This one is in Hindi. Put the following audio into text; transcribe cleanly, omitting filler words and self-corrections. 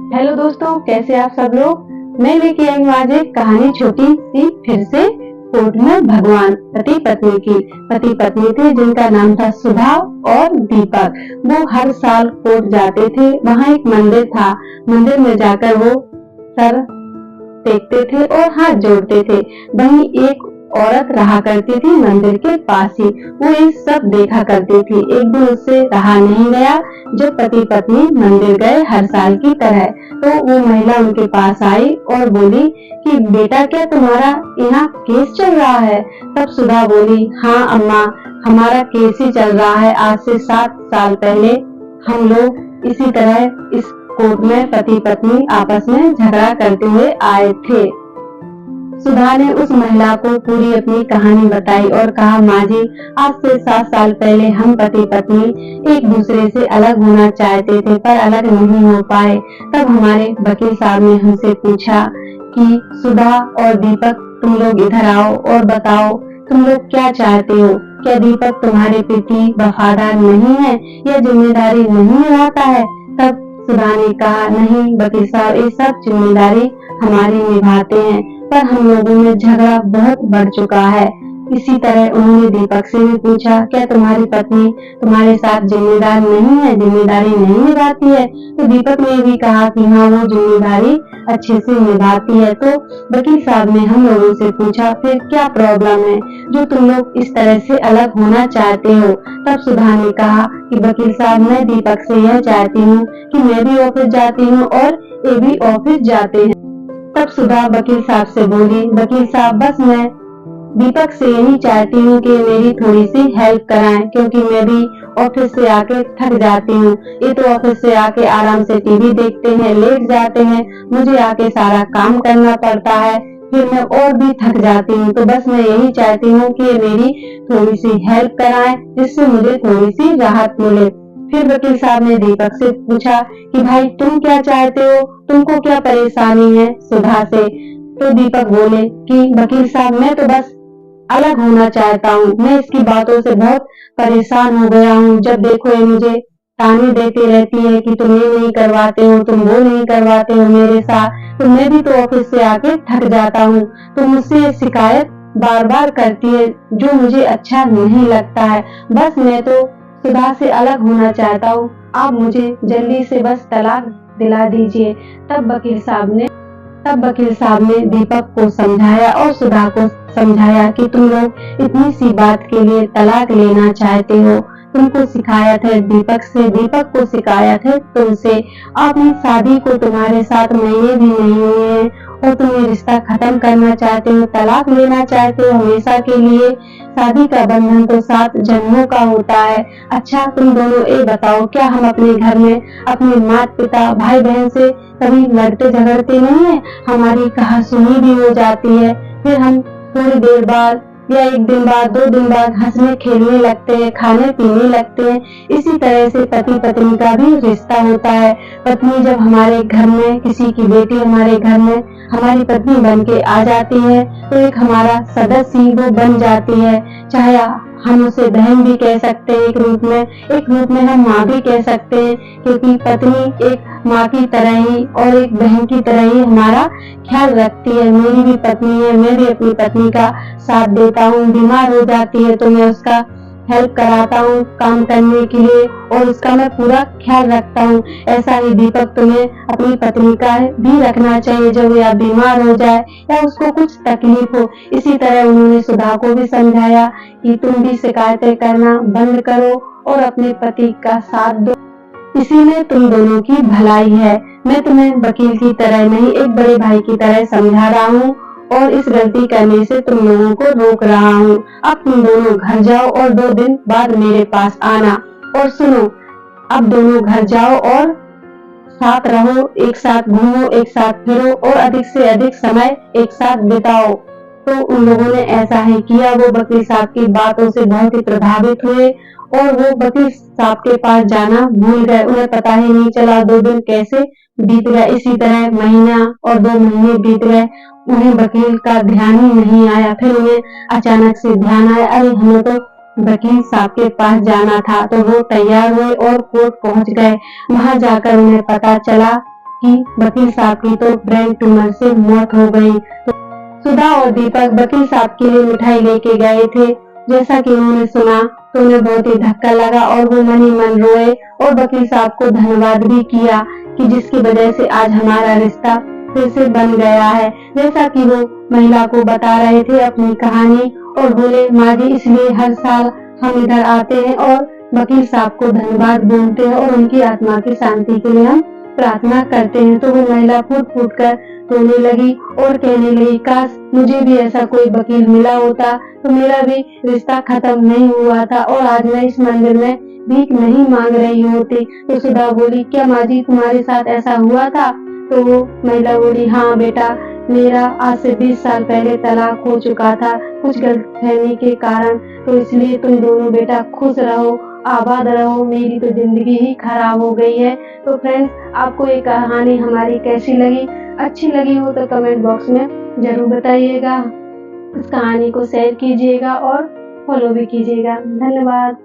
हेलो दोस्तों, कैसे आप सब लोग। मैं लेके आई हूँ आज एक कहानी, छोटी सी फिर से। कोर्ट में भगवान पति पत्नी थे जिनका नाम था सुधा और दीपक। वो हर साल कोर्ट जाते थे। वहाँ एक मंदिर था। मंदिर में जाकर वो सर टेकते थे और हाथ जोड़ते थे। वहीं एक औरत रहा करती थी मंदिर के पास ही। वो ये सब देखा करती थी। एक दिन उससे रहा नहीं गया। जब पति पत्नी मंदिर गए हर साल की तरह, तो वो महिला उनके पास आई और बोली कि बेटा, क्या तुम्हारा यहाँ केस चल रहा है। तब सुधा बोली, हाँ अम्मा, हमारा केस ही चल रहा है। आज से 7 साल पहले हम लोग इसी तरह इस कोर्ट में पति पत्नी आपस में झगड़ा करते हुए आए थे। सुधा ने उस महिला को पूरी अपनी कहानी बताई और कहा, माँ जी, आज से 7 साल पहले हम पति पत्नी एक दूसरे से अलग होना चाहते थे, पर अलग नहीं हो पाए। तब हमारे वकील साहब ने हमसे पूछा कि सुधा और दीपक, तुम लोग इधर आओ और बताओ, तुम लोग क्या चाहते हो। क्या दीपक तुम्हारे प्रति वफादार नहीं है या जिम्मेदारी नहीं निभाता है। तब सुधा ने कहा, नहीं वकील साहब, ये सब जिम्मेदारी हमारी निभाते हैं, पर हम लोगों में झगड़ा बहुत बढ़ चुका है। इसी तरह उन्होंने दीपक से भी पूछा, क्या तुम्हारी पत्नी तुम्हारे साथ जिम्मेदार नहीं है, जिम्मेदारी नहीं निभाती है। तो दीपक ने भी कहा कि हाँ, वो जिम्मेदारी अच्छे से निभाती है। तो वकील साहब ने हम लोगों से पूछा, फिर क्या प्रॉब्लम है जो तुम लोग इस तरह से अलग होना चाहते हो। तब सुधा ने कहा कि वकील साहब, मैं दीपक से यह चाहती हूँ कि मैं भी ऑफिस जाती हूँ और ये भी ऑफिस जाते हैं। तब सुधा वकील साहब से बोली, वकील साहब, बस मैं दीपक से यही चाहती हूँ कि मेरी थोड़ी सी हेल्प कराएं, क्योंकि मैं भी ऑफिस से आके थक जाती हूँ। ये तो ऑफिस से आके आराम से टीवी देखते हैं, लेट जाते हैं, मुझे आके सारा काम करना पड़ता है, फिर मैं और भी थक जाती हूँ। तो बस मैं यही चाहती हूँ कि मेरी थोड़ी सी हेल्प कराएं, जिससे मुझे थोड़ी सी राहत मिले। फिर वकील साहब ने दीपक से पूछा कि भाई, तुम क्या चाहते हो, तुमको क्या परेशानी है सुधा से। तो दीपक बोले कि वकील साहब, मैं तो बस अलग होना चाहता हूँ। मैं इसकी बातों से बहुत परेशान हो गया हूँ। जब देखो ये मुझे ताने देती रहती है कि तुम ये नहीं करवाते हो, तुम वो नहीं करवाते हो मेरे साथ। तो मैं भी तो ऑफिस से आके थक जाता हूँ, तो मुझसे शिकायत बार बार करती है, जो मुझे अच्छा नहीं लगता है। बस मैं तो सुधा से अलग होना चाहता हूँ। आप मुझे जल्दी से बस तलाक दिला दीजिए। तब वकील साहब ने दीपक को समझाया और सुधा को समझाया कि तुम लोग इतनी सी बात के लिए तलाक लेना चाहते हो। तुमको शिकायत है दीपक से, दीपक को शिकायत है तुमसे। अपनी शादी को तुम्हारे साथ महीने भी नहीं हुए हैं और तुम ये रिश्ता खत्म करना चाहते हो, तलाक लेना चाहते हो हमेशा के लिए। शादी का बंधन तो 7 जन्मों का होता है। अच्छा, तुम दोनों ये बताओ, क्या हम अपने घर में अपने माता पिता भाई बहन से कभी लड़ते झगड़ते नहीं है। हमारी कहा सुनी भी हो जाती है, फिर हम थोड़ी देर बाद या 1 दिन बाद 2 दिन बाद हंसने खेलने लगते हैं, खाने पीने लगते हैं। इसी तरह से पति पत्नी का भी रिश्ता होता है। पत्नी जब हमारे घर में, किसी की बेटी हमारे घर में हमारी पत्नी बन के आ जाती है, तो एक हमारा सदस्य ही वो बन जाती है। चाहे हम उसे बहन भी कह सकते हैं एक रूप में हम माँ भी कह सकते हैं, क्योंकि पत्नी एक माँ की तरह ही और एक बहन की तरह ही हमारा ख्याल रखती है। मेरी भी पत्नी है, मैं भी अपनी पत्नी का साथ देता हूँ। बीमार हो जाती है तो मैं उसका हेल्प कराता हूँ काम करने के लिए और उसका मैं पूरा ख्याल रखता हूँ। ऐसा ही दीपक तुम्हें अपनी पत्नी का भी रखना चाहिए, जब या बीमार हो जाए या उसको कुछ तकलीफ हो। इसी तरह उन्होंने सुधा को भी समझाया कि तुम भी शिकायतें करना बंद करो और अपने पति का साथ दो, इसी में तुम दोनों की भलाई है। मैं तुम्हें वकील की तरह नहीं, एक बड़े भाई की तरह समझा रहा हूँ और इस गलती करने से तुम लोगों को रोक रहा हूँ। अब तुम दोनों घर जाओ और 2 दिन बाद मेरे पास आना। और सुनो, अब दोनों घर जाओ और साथ रहो, एक साथ घूमो, एक साथ फिरो और अधिक से अधिक समय एक साथ बिताओ। तो उन लोगों ने ऐसा ही किया। वो वकील साहब की बातों से बहुत ही प्रभावित हुए और वो वकील साहब के पास जाना भूल गए। उन्हें पता ही नहीं चला 2 दिन कैसे बीत गए। इसी तरह महीना और 2 महीने बीत गए, उन्हें वकील का ध्यान ही नहीं आया। फिर उन्हें अचानक से ध्यान आया, अरे हमें तो वकील साहब के पास जाना था। तो वो तैयार हुए और कोर्ट पहुंच गए। वहां जाकर उन्हें पता चला कि वकील साहब की तो ब्रेन ट्यूमर से मौत हो गई। तो सुधा और दीपक वकील साहब के लिए मिठाई लेके गए थे। जैसा कि उन्होंने सुना तो उन्हें बहुत ही धक्का लगा और वो मन ही मन रोए और वकील साहब को धन्यवाद भी किया कि जिसकी वजह से आज हमारा रिश्ता फिर से बन गया है। जैसा कि वो महिला को बता रहे थे अपनी कहानी और बोले, माँ जी इसलिए हर साल हम इधर आते हैं और वकील साहब को धन्यवाद बोलते हैं और उनकी आत्मा की शांति के लिए हम प्रार्थना करते हैं। तो वो महिला फूट फूट कर रोने लगी और कहने लगी, काश मुझे भी ऐसा कोई वकील मिला होता तो मेरा भी रिश्ता खत्म नहीं हुआ था और आज मैं इस मंदिर में भीख नहीं मांग रही होती। तो सुधा बोली, क्या माँ जी तुम्हारे साथ ऐसा हुआ था? तो वो महिला बोली, हाँ बेटा, मेरा आज से 20 साल पहले तलाक हो चुका था कुछ गलतफहमी के कारण। तो इसलिए तुम दोनों बेटा खुश रहो, आबाद रहो, मेरी तो जिंदगी ही खराब हो गई है। तो फ्रेंड्स, आपको ये कहानी हमारी कैसी लगी? अच्छी लगी हो तो कमेंट बॉक्स में जरूर बताइएगा। इस कहानी को शेयर कीजिएगा और फॉलो भी कीजिएगा। धन्यवाद।